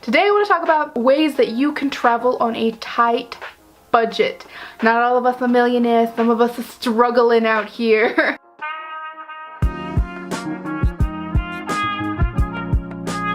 Today I want to talk about ways that you can travel on a tight budget. Not all of us are millionaires, some of us are struggling out here.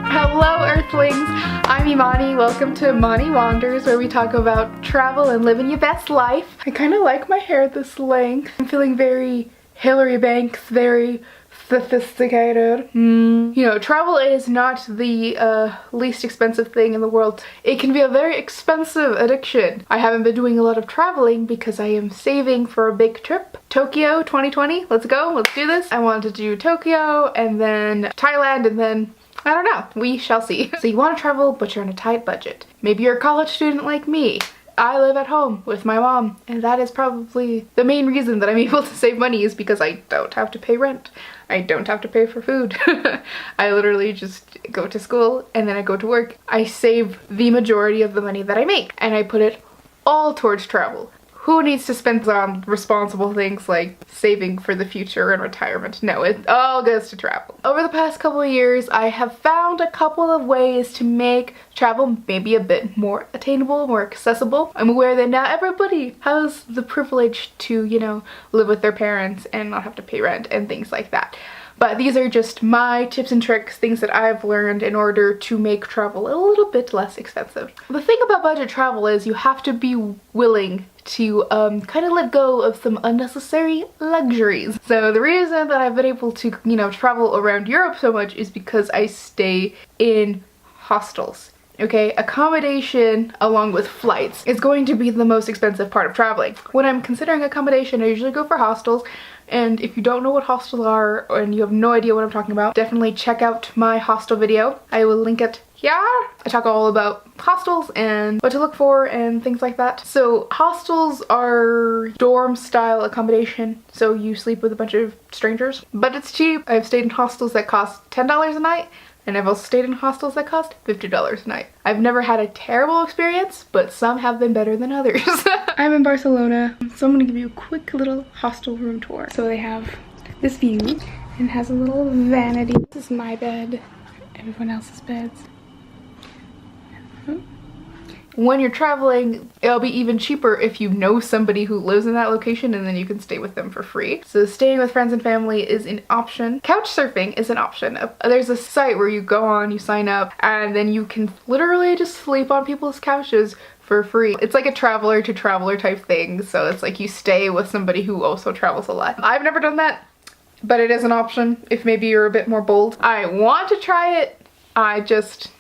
Hello Earthlings, I'm Imani. Welcome to Imani Wanders, where we talk about travel and living your best life. I kind of like my hair this length. I'm feeling very Hillary Banks, very sophisticated. You know, travel is not the least expensive thing in the world. It can be a very expensive addiction. I haven't been doing a lot of traveling because I am saving for a big trip. Tokyo 2020, let's go, let's do this. I wanted to do Tokyo and then Thailand and then I don't know, we shall see. So you want to travel, but you're on a tight budget. Maybe you're a college student like me. I live at home with my mom, and that is probably the main reason that I'm able to save money, is because I don't have to pay rent. I don't have to pay for food. I literally just go to school and then I go to work. I save the majority of the money that I make and I put it all towards travel. Who needs to spend on responsible things like saving for the future and retirement? No, it all goes to travel. Over the past couple of years, I have found a couple of ways to make travel maybe a bit more attainable, more accessible. I'm aware that not everybody has the privilege to, you know, live with their parents and not have to pay rent and things like that. But these are just my tips and tricks, things that I've learned in order to make travel a little bit less expensive. The thing about budget travel is you have to be willing to kind of let go of some unnecessary luxuries. So the reason that I've been able to, you know, travel around Europe so much is because I stay in hostels. Okay, accommodation along with flights is going to be the most expensive part of traveling. When I'm considering accommodation, I usually go for hostels. And if you don't know what hostels are and you have no idea what I'm talking about, definitely check out my hostel video. I will link it here. I talk all about hostels and what to look for and things like that. So hostels are dorm style accommodation, so you sleep with a bunch of strangers, but it's cheap. I've stayed in hostels that cost $10 a night, and I've also stayed in hostels that cost $50 a night. I've never had a terrible experience, but some have been better than others. I'm in Barcelona, so I'm gonna give you a quick little hostel room tour. So they have this view and has a little vanity. This is my bed, everyone else's beds. When you're traveling, it'll be even cheaper if you know somebody who lives in that location, and then you can stay with them for free. So staying with friends and family is an option. Couch surfing is an option. There's a site where you go on, you sign up, and then you can literally just sleep on people's couches for free. It's like a traveler to traveler type thing, so it's like you stay with somebody who also travels a lot. I've never done that, but it is an option if maybe you're a bit more bold. I want to try it. I just,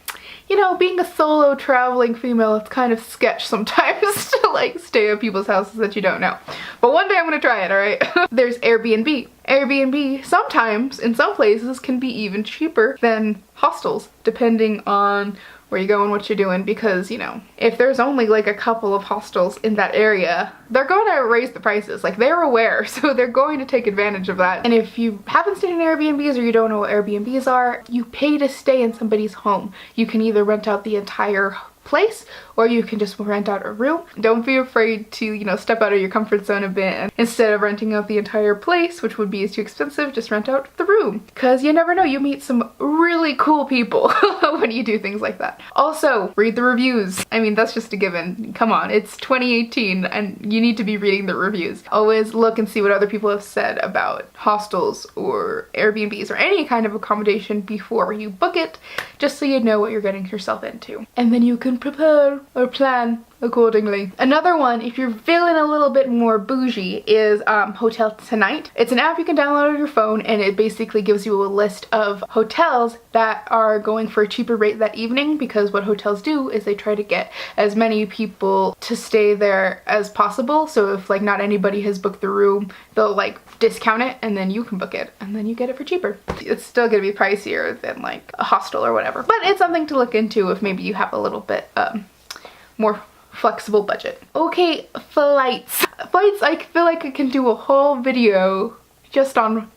you know, being a solo traveling female, it's kind of sketch sometimes to like stay at people's houses that you don't know. But one day I'm gonna try it, alright? There's Airbnb. Airbnb sometimes, in some places, can be even cheaper than hostels, depending on where you go and what you're doing, because, you know, if there's only like a couple of hostels in that area, they're going to raise the prices. Like, they're aware, so they're going to take advantage of that. And if you haven't stayed in Airbnbs or you don't know what Airbnbs are, you pay to stay in somebody's home. You can either rent out the entire place or you can just rent out a room. Don't be afraid to, you know, step out of your comfort zone a bit, and instead of renting out the entire place, which would be too expensive, just rent out the room, because you never know, you meet some really cool people when you do things like that. Also, read the reviews. I mean, that's just a given. Come on, it's 2018 and you need to be reading the reviews. Always look and see what other people have said about hostels or Airbnbs or any kind of accommodation before you book it, just so you know what you're getting yourself into, and then you can prepare or plan accordingly. Another one, if you're feeling a little bit more bougie, is Hotel Tonight. It's an app you can download on your phone, and it basically gives you a list of hotels that are going for a cheaper rate that evening, because what hotels do is they try to get as many people to stay there as possible. So if like not anybody has booked the room, they'll like discount it and then you can book it and then you get it for cheaper. It's still gonna be pricier than like a hostel or whatever, but it's something to look into if maybe you have a little bit more flexible budget. Okay, flights. Flights, I feel like I can do a whole video just on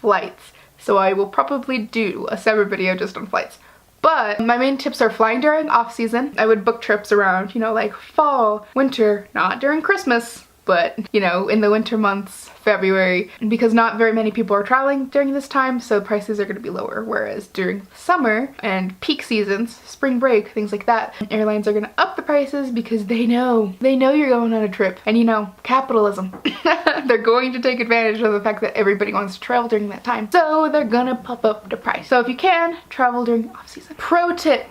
flights. So I will probably do a separate video just on flights. But my main tips are flying during off season. I would book trips around, you know, like fall, winter, not during Christmas. but you know, in the winter months, February, because not very many people are traveling during this time, so prices are going to be lower. Whereas during summer and peak seasons, spring break, things like that, airlines are going to up the prices because they know you're going on a trip. And you know, capitalism. They're going to take advantage of the fact that everybody wants to travel during that time, so they're gonna pump up the price. So if you can, travel during off season. Pro tip.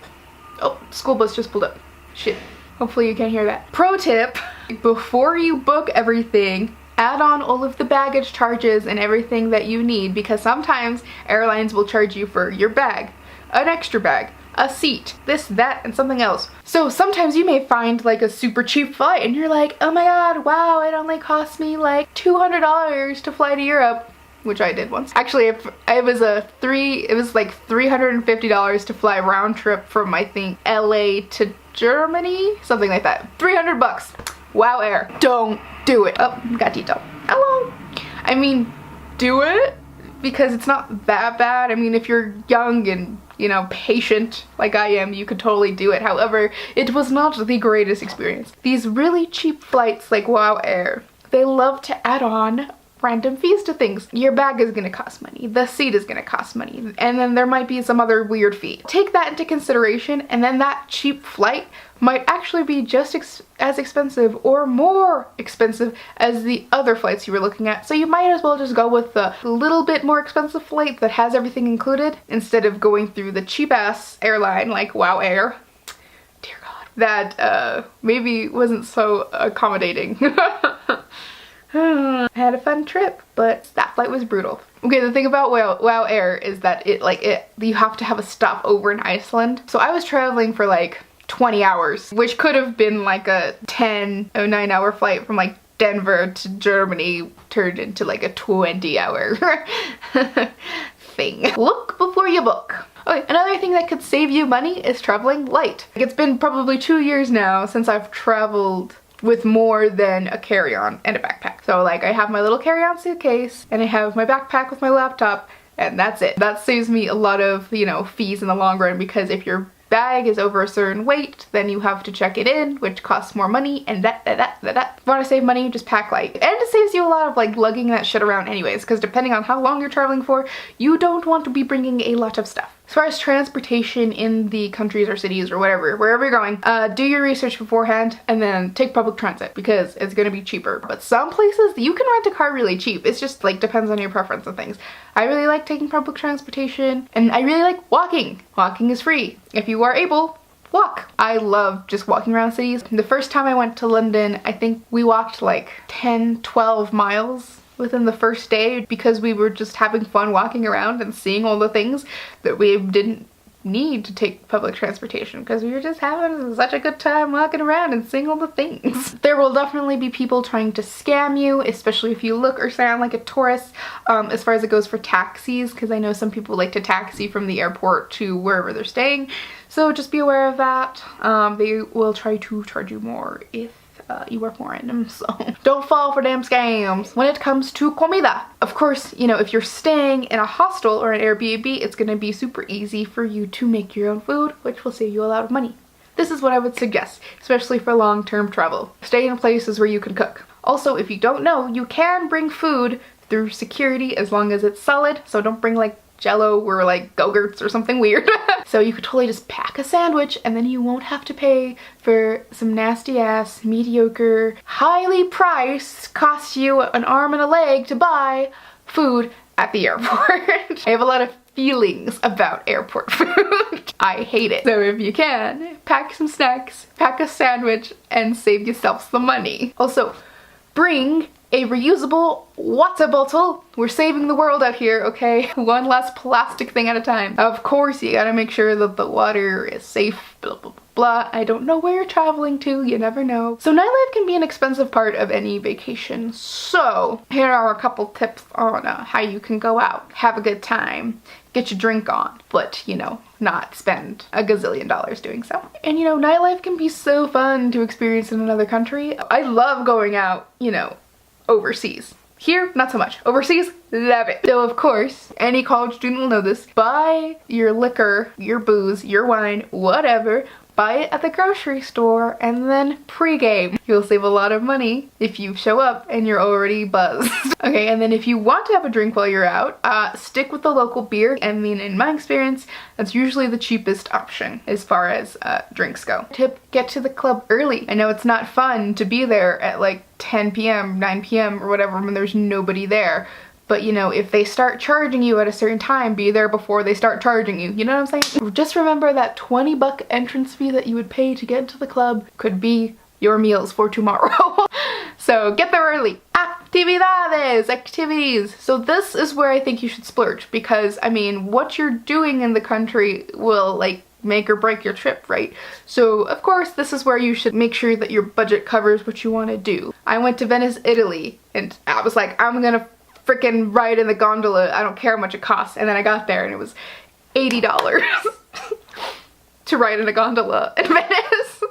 Oh, school bus just pulled up. Shit. Hopefully you can't hear that. Pro tip, before you book everything, add on all of the baggage charges and everything that you need, because sometimes airlines will charge you for your bag, an extra bag, a seat, this, that, and something else. So sometimes you may find like a super cheap flight and you're like, oh my god, wow, it only cost me like $200 to fly to Europe. Which I did once. Actually, it was like $350 to fly round trip from, I think, LA to Germany? Something like that. 300 bucks. Wow Air. Don't do it. Oh, gatito. Hello. I mean, do it because it's not that bad. I mean, if you're young and, you know, patient like I am, you could totally do it. However, it was not the greatest experience. These really cheap flights like Wow Air, they love to add on random fees to things. Your bag is gonna cost money, the seat is gonna cost money, and then there might be some other weird fee. Take that into consideration, and then that cheap flight might actually be just as expensive or more expensive as the other flights you were looking at. So you might as well just go with the little bit more expensive flight that has everything included instead of going through the cheap ass airline like Wow Air. Dear God. That maybe wasn't so accommodating. I had a fun trip, but that flight was brutal. Okay, the thing about Wow Air is that you have to have a stop over in Iceland. So I was traveling for like 20 hours, which could have been like a 9-hour flight from like Denver to Germany turned into like a 20-hour thing. Look before you book. Okay, another thing that could save you money is traveling light. It's been probably 2 years now since I've traveled with more than a carry-on and a backpack. So like I have my little carry-on suitcase and I have my backpack with my laptop, and that's it. That saves me a lot of, you know, fees in the long run, because if your bag is over a certain weight, then you have to check it in, which costs more money, and that. If you want to save money, just pack light. And it saves you a lot of like lugging that shit around anyways, because depending on how long you're traveling for, you don't want to be bringing a lot of stuff. As far as transportation in the countries or cities or whatever, wherever you're going, do your research beforehand and then take public transit, because it's gonna be cheaper. But some places you can rent a car really cheap. It's just like depends on your preference and things. I really like taking public transportation, and I really like walking. Walking is free. If you are able, walk. I love just walking around cities. The first time I went to London, I think we walked like 10-12 miles within the first day, because we were just having fun walking around and seeing all the things that we didn't need to take public transportation, because we were just having such a good time walking around and seeing all the things. There will definitely be people trying to scam you, especially if you look or sound like a tourist, as far as it goes for taxis, because I know some people like to taxi from the airport to wherever they're staying, so just be aware of that. They will try to charge you more if you are foreign, so don't fall for them scams. When it comes to comida, of course, you know, if you're staying in a hostel or an Airbnb, it's gonna be super easy for you to make your own food, which will save you a lot of money. This is what I would suggest, especially for long-term travel. Stay in places where you can cook. Also, if you don't know, you can bring food through security as long as it's solid, so don't bring like Jello or like Go-Gurts or something weird. So you could totally just pack a sandwich, and then you won't have to pay for some nasty ass, mediocre, highly priced, cost you an arm and a leg to buy food at the airport. I have a lot of feelings about airport food. I hate it. So if you can, pack some snacks, pack a sandwich, and save yourself some money. Also, bring a reusable water bottle. We're saving the world out here, okay? One less plastic thing at a time. Of course, you gotta make sure that the water is safe, blah, blah, blah, blah. I don't know where you're traveling to, you never know. So nightlife can be an expensive part of any vacation. So here are a couple tips on how you can go out, have a good time, get your drink on, but, you know, not spend a gazillion dollars doing so. And, you know, nightlife can be so fun to experience in another country. I love going out, you know, overseas. Here, not so much. Overseas, love it. So of course, any college student will know this. Buy your liquor, your booze, your wine, whatever, buy it at the grocery store, and then pre-game. You'll save a lot of money if you show up and you're already buzzed. Okay, and then if you want to have a drink while you're out, stick with the local beer. I mean, in my experience, that's usually the cheapest option as far as drinks go. Tip, get to the club early. I know it's not fun to be there at like 10 p.m., 9 p.m. or whatever when there's nobody there. But you know, if they start charging you at a certain time, be there before they start charging you. You know what I'm saying? Just remember that $20 entrance fee that you would pay to get into the club could be your meals for tomorrow. So get there early. Activities. So this is where I think you should splurge, because I mean, what you're doing in the country will like make or break your trip, right? So of course this is where you should make sure that your budget covers what you want to do. I went to Venice, Italy, and I was like, I'm gonna freaking ride in the gondola. I don't care how much it costs. And then I got there and it was $80 to ride in a gondola in Venice.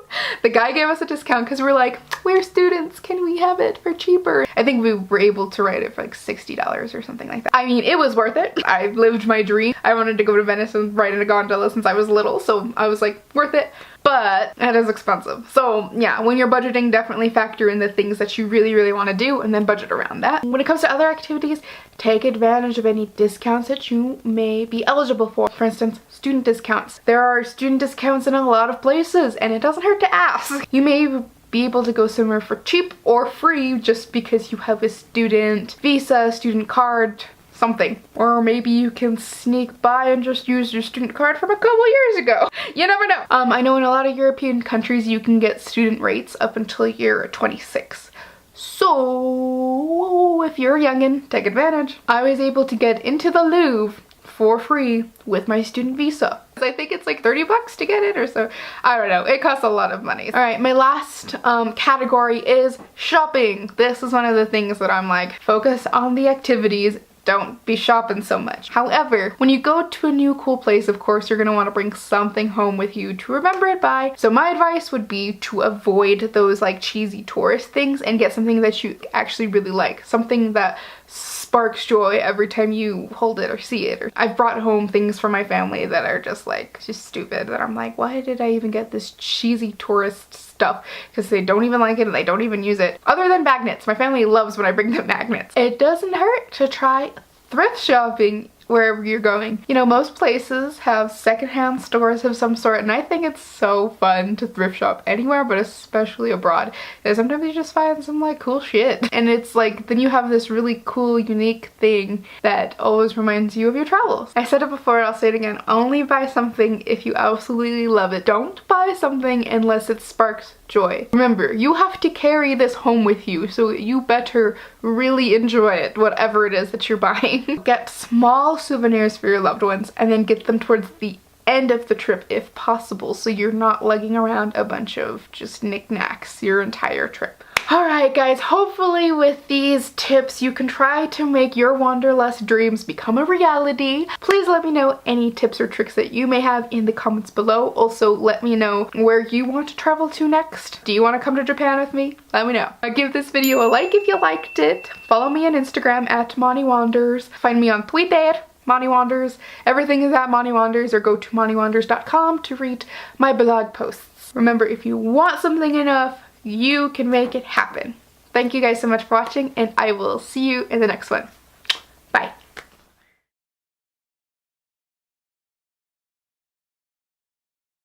The guy gave us a discount because we're like, we're students, can we have it for cheaper? I think we were able to ride it for like $60 or something like that. I mean, it was worth it. I lived my dream. I wanted to go to Venice and ride in a gondola since I was little, so I was like, worth it. But it is expensive. So yeah, when you're budgeting, definitely factor in the things that you really want to do and then budget around that. When it comes to other activities, take advantage of any discounts that you may be eligible for. For instance, student discounts. There are student discounts in a lot of places and it doesn't hurt to ask. You may be able to go somewhere for cheap or free just because you have a student visa, student card, something. Or maybe you can sneak by and just use your student card from a couple years ago. You never know. I know in a lot of European countries you can get student rates up until you're 26. So if you're a youngin', take advantage. I was able to get into the Louvre for free with my student visa. I think it's like $30 to get it or so. I don't know. It costs a lot of money. All right, my last category is shopping. This is one of the things that I'm like, focus on the activities. Don't be shopping so much. However, when you go to a new cool place, of course, you're gonna want to bring something home with you to remember it by. So my advice would be to avoid those like cheesy tourist things and get something that you actually really like. Something that sparks joy every time you hold it or see it. I've brought home things for my family that are just stupid, that I'm like, why did I even get this cheesy tourist stuff? Because they don't even like it and they don't even use it. Other than magnets. My family loves when I bring them magnets. It doesn't hurt to try thrift shopping wherever you're going. You know, most places have secondhand stores of some sort, and I think it's so fun to thrift shop anywhere, but especially abroad. And sometimes you just find some like cool shit. And it's like, then you have this really cool, unique thing that always reminds you of your travels. I said it before, I'll say it again. Only buy something if you absolutely love it. Don't buy something unless it sparks joy. Remember, you have to carry this home with you, so you better really enjoy it, whatever it is that you're buying. Get small souvenirs for your loved ones and then get them towards the end of the trip if possible, so you're not lugging around a bunch of just knickknacks your entire trip. Alright guys, hopefully with these tips you can try to make your wanderlust dreams become a reality. Please let me know any tips or tricks that you may have in the comments below. Also let me know where you want to travel to next. Do you want to come to Japan with me? Let me know. Give this video a like if you liked it. Follow me on Instagram at Moni Wanders. Find me on Twitter, Moni Wanders. Everything is at Moni Wanders, or go to moniwanders.com to read my blog posts. Remember, if you want something enough, you can make it happen. Thank you guys so much for watching, and I will see you in the next one. Bye.